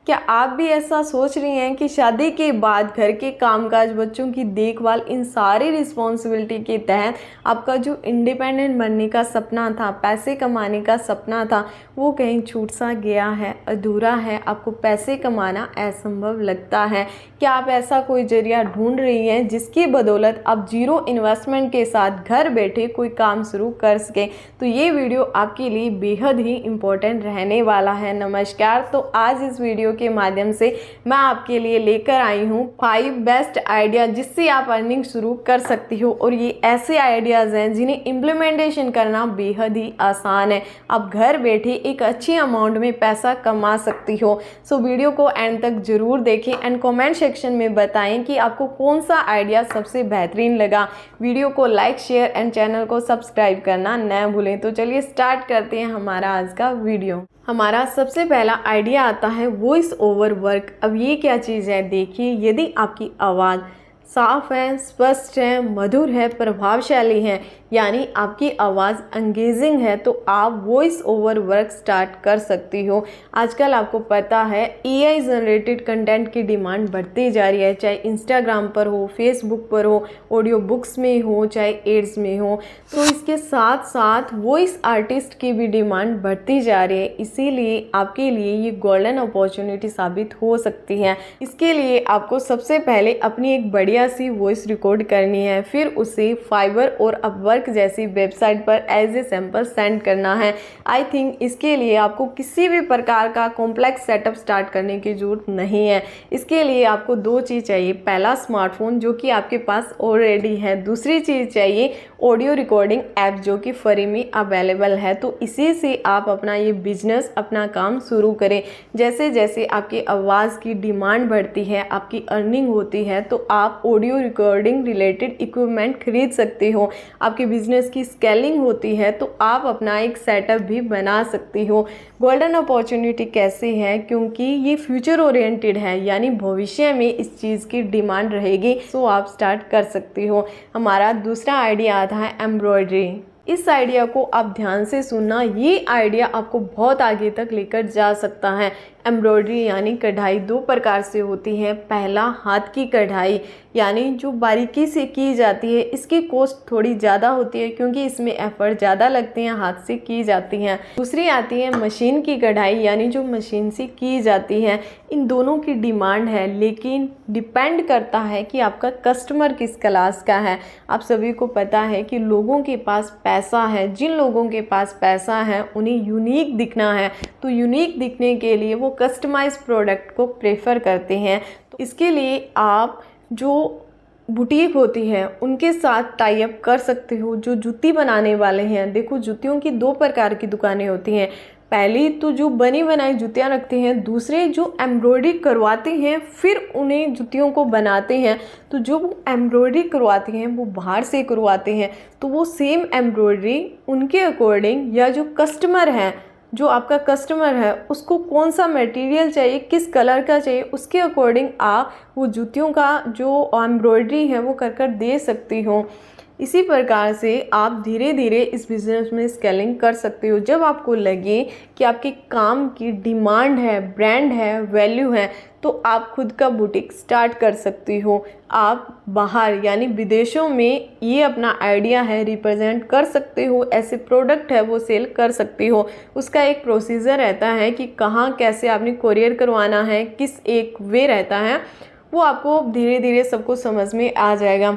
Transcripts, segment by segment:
क्या आप भी ऐसा सोच रही हैं कि शादी के बाद घर के कामकाज, बच्चों की देखभाल, इन सारी रिस्पॉन्सिबिलिटी के तहत आपका जो इंडिपेंडेंट बनने का सपना था, पैसे कमाने का सपना था, वो कहीं छूट सा गया है, अधूरा है, आपको पैसे कमाना असंभव लगता है? क्या आप ऐसा कोई जरिया ढूंढ रही हैं जिसकी बदौलत आप जीरो इन्वेस्टमेंट के साथ घर बैठे कोई काम शुरू कर सकें? तो ये वीडियो आपके लिए बेहद ही इम्पोर्टेंट रहने वाला है। नमस्कार। तो आज इस वीडियो के माध्यम से मैं आपके लिए लेकर आई हूँ 5 बेस्ट आइडिया जिससे आप अर्निंग शुरू कर सकती हो। और ये ऐसे आइडियाज़ हैं जिन्हें इम्प्लीमेंटेशन करना बेहद ही आसान है। आप घर बैठे एक अच्छी अमाउंट में पैसा कमा सकती हो। सो वीडियो को एंड तक जरूर देखें एंड कमेंट सेक्शन में बताएं कि आपको कौन सा आइडिया सबसे बेहतरीन लगा। वीडियो को लाइक, शेयर एंड चैनल को सब्सक्राइब करना न भूलें। तो चलिए स्टार्ट करते हैं हमारा आज का वीडियो। हमारा सबसे पहला आइडिया आता है वॉइस ओवर वर्क। अब ये क्या चीज़ है, देखिए, यदि आपकी आवाज़ साफ है, स्पष्ट है, मधुर है, प्रभावशाली है, यानी आपकी आवाज़ एंगेजिंग है, तो आप वॉइस ओवर वर्क स्टार्ट कर सकती हो। आजकल आपको पता है एआई जनरेटेड कंटेंट की डिमांड बढ़ती जा रही है, चाहे इंस्टाग्राम पर हो, फेसबुक पर हो, ऑडियो बुक्स में हो, चाहे एड्स में हो। तो इसके साथ साथ वॉइस आर्टिस्ट की भी डिमांड बढ़ती जा रही है, इसीलिए आपके लिए ये गोल्डन अपॉर्चुनिटी साबित हो सकती है। इसके लिए आपको सबसे पहले अपनी एक बढ़िया सी वॉइस रिकॉर्ड करनी है, फिर उसे फाइवर और अपवर्क जैसी वेबसाइट पर एज ए सैंपल सेंड करना है। आई थिंक इसके लिए आपको किसी भी प्रकार का कॉम्प्लेक्स सेटअप स्टार्ट करने की जरूरत नहीं है। इसके लिए आपको 2 चीज़ चाहिए। पहला, स्मार्टफोन जो कि आपके पास ऑलरेडी है। दूसरी चीज़ चाहिए ऑडियो रिकॉर्डिंग ऐप जो कि फ्री में अवेलेबल है। तो इसी से आप अपना ये बिजनेस, अपना काम शुरू करें। जैसे जैसे आपकी आवाज़ की डिमांड बढ़ती है, आपकी अर्निंग होती है, तो आप ऑडियो रिकॉर्डिंग रिलेटेड इक्विपमेंट खरीद सकते हो। आपके बिजनेस की स्केलिंग होती है तो आप अपना एक सेटअप भी बना सकती हो। गोल्डन अपॉर्चुनिटी कैसे है, क्योंकि ये फ्यूचर ओरिएंटेड है, यानी भविष्य में इस चीज़ की डिमांड रहेगी, सो आप स्टार्ट कर सकती हो। हमारा दूसरा आइडिया आता है एम्ब्रॉयडरी। इस आइडिया को आप ध्यान से सुनना, ये आइडिया आपको बहुत आगे तक लेकर जा सकता है। एम्ब्रॉयडरी यानी कढ़ाई 2 प्रकार से होती है। पहला, हाथ की कढ़ाई, यानी जो बारीकी से की जाती है, इसकी कॉस्ट थोड़ी ज़्यादा होती है क्योंकि इसमें एफर्ट ज़्यादा लगते हैं, हाथ से की जाती हैं। दूसरी आती है मशीन की कढ़ाई, यानी जो मशीन से की जाती है। इन दोनों की डिमांड है, लेकिन डिपेंड करता है कि आपका कस्टमर किस क्लास का है। आप सभी को पता है कि लोगों के पास पैसा है, जिन लोगों के पास पैसा है उन्हें यूनिक दिखना है, तो यूनिक दिखने के लिए वो कस्टमाइज प्रोडक्ट को प्रेफर करते हैं। तो इसके लिए आप जो बुटीक होती है उनके साथ टाई अप कर सकते हो, जो जूती बनाने वाले हैं। देखो, जूतियों की 2 प्रकार की दुकानें होती हैं। पहली तो जो बनी बनाई जूतियाँ रखते हैं, दूसरे जो एम्ब्रॉयडरी करवाते हैं फिर उन्हें जूतियों को बनाते हैं। तो जो एम्ब्रॉयडरी करवाते हैं वो बाहर से करवाते हैं, तो वो सेम एम्ब्रॉयडरी उनके अकॉर्डिंग, या जो कस्टमर है, जो आपका कस्टमर है, उसको कौन सा मटेरियल चाहिए, किस कलर का चाहिए, उसके अकॉर्डिंग आप वो जूतियों का जो एम्ब्रॉयडरी है वो कर दे सकती हो। इसी प्रकार से आप धीरे धीरे इस बिज़नेस में स्केलिंग कर सकते हो। जब आपको लगे कि आपके काम की डिमांड है, ब्रांड है, वैल्यू है, तो आप खुद का बुटीक स्टार्ट कर सकती हो। आप बाहर यानी विदेशों में ये अपना आइडिया है रिप्रेजेंट कर सकते हो, ऐसे प्रोडक्ट है वो सेल कर सकती हो। उसका एक प्रोसीजर रहता है कि कहाँ कैसे आपने कोरियर करवाना है, किस एक वे रहता है, वो आपको धीरे धीरे सबको समझ में आ जाएगा।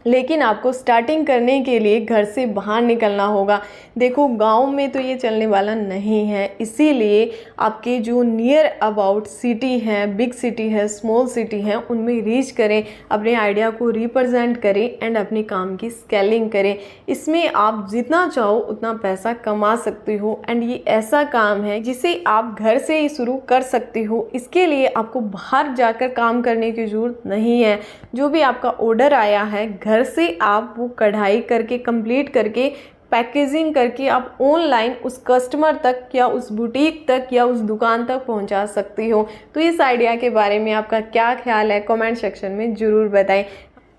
लेकिन आपको स्टार्टिंग करने के लिए घर से बाहर निकलना होगा। देखो, गांव में तो ये चलने वाला नहीं है, इसीलिए आपके जो नियर अबाउट सिटी है, बिग सिटी है, स्मॉल सिटी है, उनमें रीच करें, अपने आइडिया को रिप्रेजेंट करें एंड अपने काम की स्केलिंग करें। इसमें आप जितना चाहो उतना पैसा कमा सकते हो एंड ये ऐसा काम है जिसे आप घर से ही शुरू कर सकते हो। इसके लिए आपको बाहर जाकर काम करने की ज़रूरत नहीं है। जो भी आपका ऑर्डर आया है, घर से आप वो कढ़ाई करके, कंप्लीट करके, पैकेजिंग करके आप ऑनलाइन उस कस्टमर तक या उस बुटीक तक या उस दुकान तक पहुंचा सकती हो। तो इस आइडिया के बारे में आपका क्या ख्याल है, कमेंट सेक्शन में ज़रूर बताएं।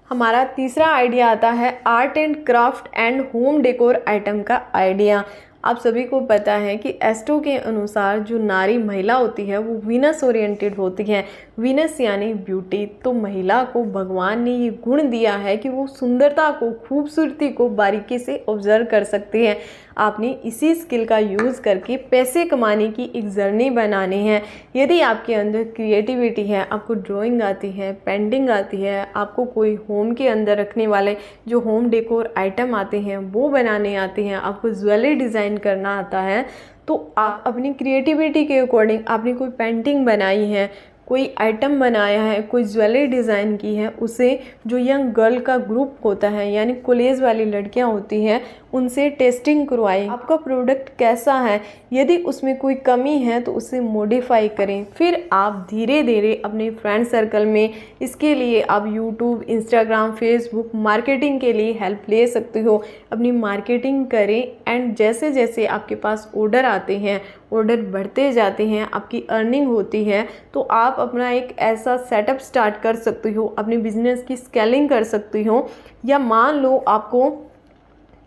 हमारा तीसरा आइडिया आता है art and craft and home decor item का आइडिया। आप सभी को पता है कि एस्ट्रो के अनुसार जो नारी महिला होती है वो वीनस ओरिएंटेड होती है। वीनस यानी ब्यूटी। तो महिला को भगवान ने ये गुण दिया है कि वो सुंदरता को, खूबसूरती को बारीकी से ऑब्जर्व कर सकती है। आपने इसी स्किल का यूज़ करके पैसे कमाने की एक जर्नी बनानी है। यदि आपके अंदर क्रिएटिविटी है, आपको ड्राइंग आती है, पेंटिंग आती है, आपको कोई होम के अंदर रखने वाले जो होम डेकोर आइटम आते हैं वो बनाने आते हैं, आपको ज्वेलरी डिज़ाइन करना आता है, तो आप अपनी क्रिएटिविटी के अकॉर्डिंग आपने कोई पेंटिंग बनाई है, कोई आइटम बनाया है, कोई ज्वेलरी डिज़ाइन की है, उसे जो यंग गर्ल का ग्रुप होता है यानी कॉलेज वाली लड़कियां होती हैं उनसे टेस्टिंग करवाएं। आपका प्रोडक्ट कैसा है, यदि उसमें कोई कमी है तो उसे मॉडिफाई करें। फिर आप धीरे धीरे अपने फ्रेंड सर्कल में इसके लिए आप यूट्यूब, इंस्टाग्राम, फेसबुक मार्केटिंग के लिए हेल्प ले सकते हो। अपनी मार्केटिंग करें एंड जैसे जैसे आपके पास ऑर्डर आते हैं, ऑर्डर बढ़ते जाते हैं, आपकी अर्निंग होती है, तो आप अपना एक ऐसा सेटअप स्टार्ट कर सकती हो, अपने बिजनेस की स्केलिंग कर सकती हो। या मान लो आपको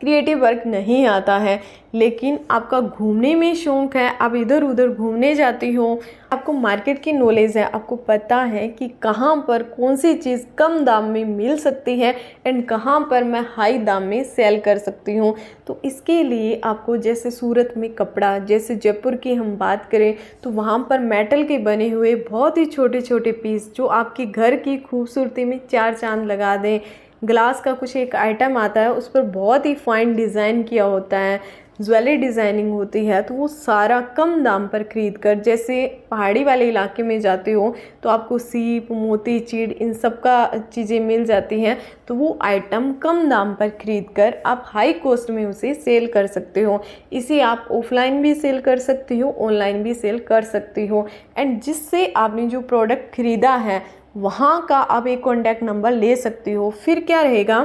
क्रिएटिव वर्क नहीं आता है लेकिन आपका घूमने में शौक़ है, आप इधर उधर घूमने जाती हो, आपको मार्केट की नॉलेज है, आपको पता है कि कहाँ पर कौन सी चीज़ कम दाम में मिल सकती है एंड कहाँ पर मैं हाई दाम में सेल कर सकती हूँ। तो इसके लिए आपको, जैसे सूरत में कपड़ा, जैसे जयपुर की हम बात करें तो वहाँ पर मेटल के बने हुए बहुत ही छोटे छोटे पीस जो आपके घर की खूबसूरती में चार चांद लगा दें। ग्लास का कुछ एक आइटम आता है, उस पर बहुत ही फाइन डिज़ाइन किया होता है, ज्वेलरी डिज़ाइनिंग होती है, तो वो सारा कम दाम पर खरीद कर, जैसे पहाड़ी वाले इलाके में जाते हो तो आपको सीप, मोती, चीड़ इन सब का चीज़ें मिल जाती हैं, तो वो आइटम कम दाम पर खरीद कर आप हाई कॉस्ट में उसे सेल कर सकते हो। इसे आप ऑफलाइन भी सेल कर सकती हो, ऑनलाइन भी सेल कर सकती हो। एंड जिससे आपने जो प्रोडक्ट ख़रीदा है वहाँ का आप एक कॉन्टैक्ट नंबर ले सकती हो। फिर क्या रहेगा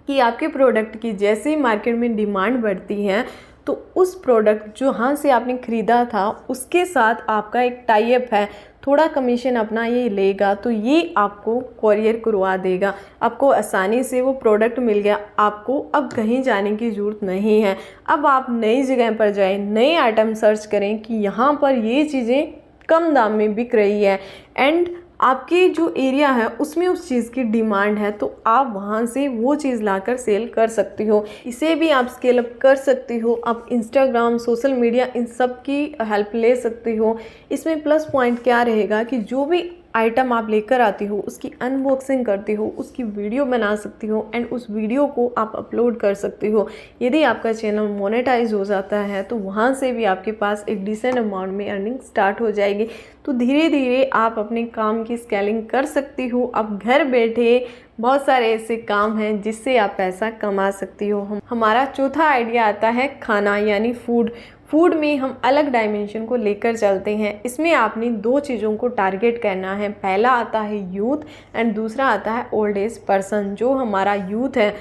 कि आपके प्रोडक्ट की जैसे ही मार्केट में डिमांड बढ़ती है तो उस प्रोडक्ट जो जहाँ से आपने ख़रीदा था उसके साथ आपका एक टाई अप है, थोड़ा कमीशन अपना ये लेगा, तो ये आपको कोरियर करवा देगा, आपको आसानी से वो प्रोडक्ट मिल गया। आपको अब कहीं जाने की ज़रूरत नहीं है। अब आप नई जगह पर जाएं, नए आइटम सर्च करें कि यहाँ पर ये चीज़ें कम दाम में बिक रही है एंड आपके जो एरिया है उसमें उस चीज़ की डिमांड है, तो आप वहाँ से वो चीज़ लाकर सेल कर सकती हो। इसे भी आप स्केल अप कर सकती हो। आप इंस्टाग्राम, सोशल मीडिया इन सब की हेल्प ले सकती हो। इसमें प्लस पॉइंट क्या रहेगा कि जो भी आइटम आप लेकर आती हो उसकी अनबॉक्सिंग करती हो, उसकी वीडियो बना सकती हो एंड उस वीडियो को आप अपलोड कर सकती हो। यदि आपका चैनल मोनेटाइज हो जाता है तो वहाँ से भी आपके पास एक डिसेंट अमाउंट में अर्निंग स्टार्ट हो जाएगी। तो धीरे धीरे आप अपने काम की स्केलिंग कर सकती हो। अब घर बैठे बहुत सारे ऐसे काम हैं जिससे आप पैसा कमा सकती हो। हमारा चौथा आइडिया आता है खाना यानी फूड। फूड में हम अलग डायमेंशन को लेकर चलते हैं। इसमें आपने दो चीज़ों को टारगेट करना है। पहला आता है यूथ एंड दूसरा आता है ओल्ड एज पर्सन। जो हमारा यूथ है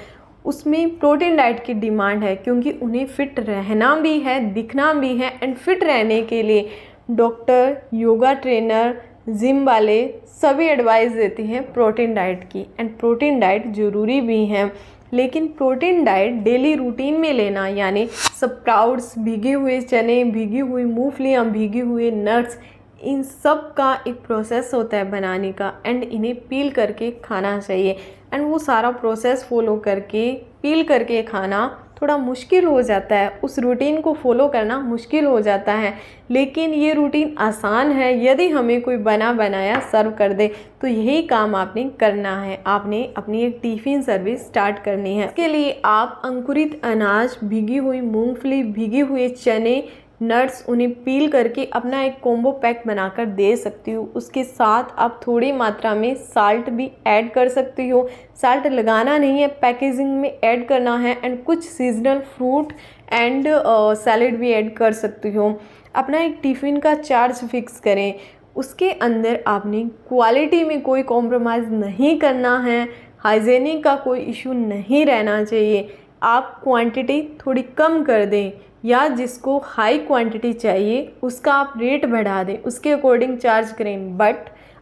उसमें प्रोटीन डाइट की डिमांड है क्योंकि उन्हें फिट रहना भी है, दिखना भी है एंड फिट रहने के लिए डॉक्टर, योगा ट्रेनर, जिम वाले सभी एडवाइस देती हैं प्रोटीन डाइट की एंड प्रोटीन डाइट ज़रूरी भी है। लेकिन प्रोटीन डाइट डेली रूटीन में लेना यानी स्प्राउट्स, भीगे हुए चने, भीगी हुई मूंगफलियाँ, भीगे हुए नट्स, इन सब का एक प्रोसेस होता है बनाने का एंड इन्हें पील करके खाना चाहिए। एंड वो सारा प्रोसेस फॉलो करके पील करके खाना थोड़ा मुश्किल हो जाता है, उस रूटीन को फॉलो करना मुश्किल हो जाता है, लेकिन ये रूटीन आसान है। यदि हमें कोई बना बनाया सर्व कर दे तो यही काम आपने करना है। आपने अपनी एक टिफ़िन सर्विस स्टार्ट करनी है। इसके लिए आप अंकुरित अनाज, भीगी हुई मूंगफली, भीगे हुए चने, नट्स, उन्हें पील करके अपना एक कॉम्बो पैक बनाकर दे सकती हो। उसके साथ आप थोड़ी मात्रा में साल्ट भी ऐड कर सकती हो। साल्ट लगाना नहीं है, पैकेजिंग में ऐड करना है एंड कुछ सीजनल फ्रूट एंड सैलेड भी ऐड कर सकती हो। अपना एक टिफ़िन का चार्ज फिक्स करें। उसके अंदर आपने क्वालिटी में कोई कॉम्प्रोमाइज़ नहीं करना है, हाइजीनिक का कोई इशू नहीं रहना चाहिए। आप क्वांटिटी थोड़ी कम कर दें या जिसको हाई क्वांटिटी चाहिए उसका आप रेट बढ़ा दें, उसके अकॉर्डिंग चार्ज करें, बट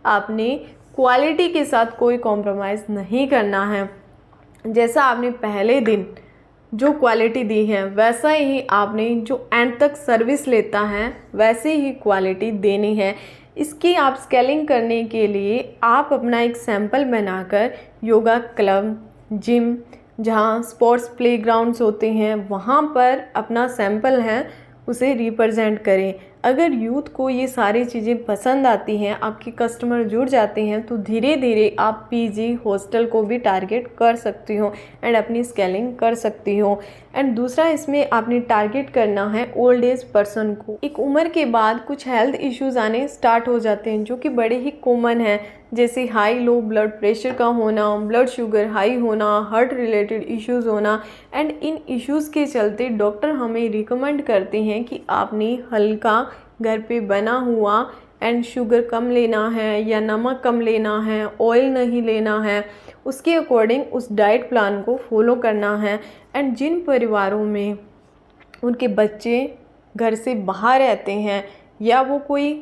आपने क्वालिटी के साथ कोई कॉम्प्रोमाइज़ नहीं करना है। जैसा आपने पहले दिन जो क्वालिटी दी है वैसा ही आपने जो एंड तक सर्विस लेता है वैसे ही क्वालिटी देनी है। इसकी आप स्केलिंग करने के लिए आप अपना एक सैंपल बनाकर योगा क्लब, जिम, जहाँ स्पोर्ट्स प्लेग्राउंड्स होते हैं वहाँ पर अपना सैंपल है उसे रिप्रेजेंट करें। अगर यूथ को ये सारी चीज़ें पसंद आती हैं, आपके कस्टमर जुड़ जाते हैं, तो धीरे धीरे आप पीजी हॉस्टल को भी टारगेट कर सकती हो एंड अपनी स्केलिंग कर सकती हो। एंड दूसरा इसमें आपने टारगेट करना है ओल्ड एज पर्सन को। एक उम्र के बाद कुछ हेल्थ इश्यूज़ आने स्टार्ट हो जाते हैं जो कि बड़े ही कॉमन हैं, जैसे हाई लो ब्लड प्रेशर का होना, ब्लड शुगर हाई होना, हार्ट रिलेटेड इश्यूज़ होना। एंड इन इश्यूज़ के चलते डॉक्टर हमें रिकमेंड करते हैं कि आपने हल्का घर पे बना हुआ एंड शुगर कम लेना है या नमक कम लेना है, ऑयल नहीं लेना है, उसके अकॉर्डिंग उस डाइट प्लान को फॉलो करना है। एंड जिन परिवारों में उनके बच्चे घर से बाहर रहते हैं या वो कोई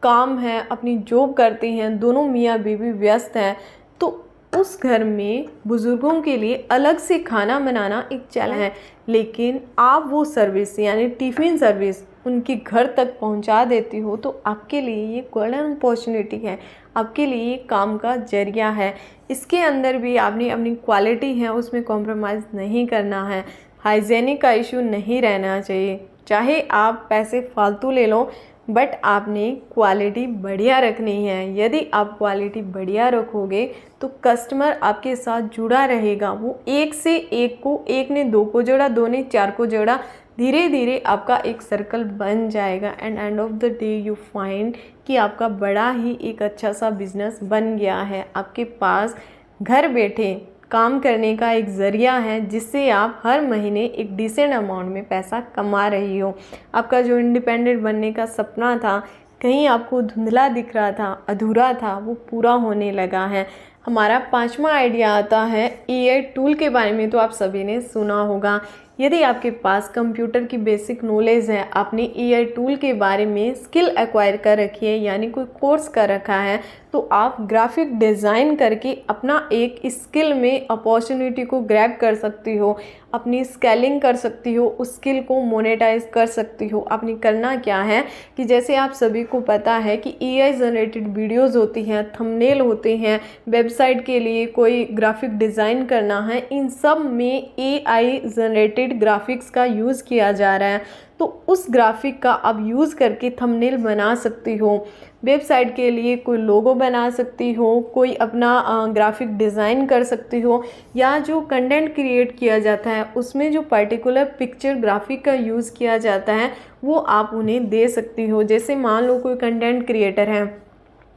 काम है अपनी जॉब करते हैं, दोनों मियाँ बीवी व्यस्त हैं, तो उस घर में बुज़ुर्गों के लिए अलग से खाना बनाना एक चैलेंज है। लेकिन आप वो सर्विस यानी टिफ़िन सर्विस उनके घर तक पहुंचा देती हो तो आपके लिए ये गोल्डन अपॉर्चुनिटी है, आपके लिए ये काम का जरिया है। इसके अंदर भी आपने अपनी क्वालिटी है उसमें कॉम्प्रोमाइज़ नहीं करना है, हाइजेनिक का इशू नहीं रहना चाहिए। चाहे आप पैसे फालतू ले लो बट आपने क्वालिटी बढ़िया रखनी है। यदि आप क्वालिटी बढ़िया रखोगे तो कस्टमर आपके साथ जुड़ा रहेगा। वो एक से एक को, एक ने दो को जोड़ा, दो ने चार को जोड़ा, धीरे धीरे आपका एक सर्कल बन जाएगा and end of the day you find कि आपका बड़ा ही एक अच्छा सा बिजनेस बन गया है। आपके पास घर बैठे काम करने का एक ज़रिया है जिससे आप हर महीने एक डिसेंट अमाउंट में पैसा कमा रही हो। आपका जो इंडिपेंडेंट बनने का सपना था, कहीं आपको धुंधला दिख रहा था, अधूरा था, वो पूरा होने लगा है। हमारा 5वां आइडिया आता है एआई टूल के बारे में। तो आप सभी ने सुना होगा, यदि आपके पास कंप्यूटर की बेसिक नॉलेज है, आपने एआई टूल के बारे में स्किल एक्वायर कर रखी है यानी कोई कोर्स कर रखा है, तो आप ग्राफिक डिज़ाइन करके अपना एक स्किल में अपॉर्चुनिटी को ग्रैब कर सकती हो, अपनी स्केलिंग कर सकती हो, उस स्किल को मोनेटाइज कर सकती हो। आपने करना क्या है कि जैसे आप सभी को पता है कि एआई जनरेटेड वीडियोज़ होती हैं, थंबनेल होते हैं, वेबसाइट के लिए कोई ग्राफिक डिज़ाइन करना है, इन सब में एआई जनरेटेड ग्राफिक्स का यूज़ किया जा रहा है। तो उस ग्राफिक का आप यूज़ करके थंबनेल बना सकती हो, वेबसाइट के लिए कोई लोगो बना सकती हो, कोई अपना ग्राफिक डिज़ाइन कर सकती हो, या जो कंटेंट क्रिएट किया जाता है उसमें जो पर्टिकुलर पिक्चर ग्राफिक का यूज़ किया जाता है वो आप उन्हें दे सकती हो। जैसे मान लो कोई कंटेंट क्रिएटर है,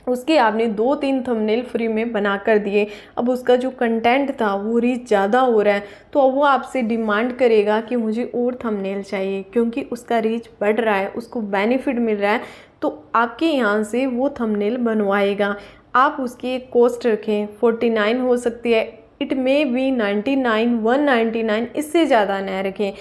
उसके आपने 2-3 थंबनेल फ्री में बना कर दिए, अब उसका जो कंटेंट था वो रीच ज़्यादा हो रहा है तो अब वो आपसे डिमांड करेगा कि मुझे और थंबनेल चाहिए, क्योंकि उसका रीच बढ़ रहा है, उसको बेनिफिट मिल रहा है, तो आपके यहाँ से वो थंबनेल बनवाएगा। आप उसकी एक कॉस्ट रखें, 49 हो सकती है, इट मे बी 99, 199, इससे ज़्यादा न रखें।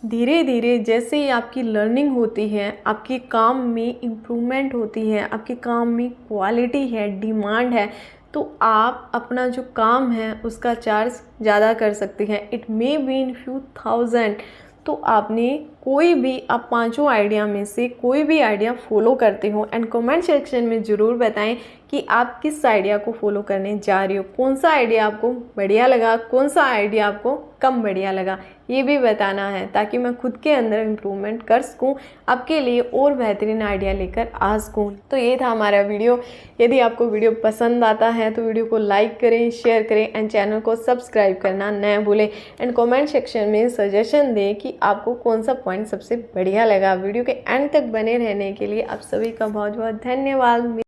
धीरे धीरे जैसे ही आपकी लर्निंग होती है, आपके काम में इम्प्रूवमेंट होती है, आपके काम में क्वालिटी है, डिमांड है, तो आप अपना जो काम है उसका चार्ज ज़्यादा कर सकते हैं। It may be in few thousand. तो आपने कोई भी, आप 5 आइडिया में से कोई भी आइडिया फॉलो करते हो एंड कमेंट सेक्शन में ज़रूर बताएं कि आप किस आइडिया को फॉलो करने जा रही हो, कौन सा आइडिया आपको बढ़िया लगा, कौन सा आइडिया आपको कम बढ़िया लगा, ये भी बताना है ताकि मैं खुद के अंदर इम्प्रूवमेंट कर सकूँ, आपके लिए और बेहतरीन आइडिया लेकर आ सकूँ। तो ये था हमारा वीडियो। यदि आपको वीडियो पसंद आता है तो वीडियो को लाइक करें, शेयर करें एंड चैनल को सब्सक्राइब करना न भूलें एंड कमेंट सेक्शन में सजेशन दें कि आपको कौन सा पॉइंट सबसे बढ़िया लगा। वीडियो के एंड तक बने रहने के लिए आप सभी का बहुत बहुत धन्यवाद।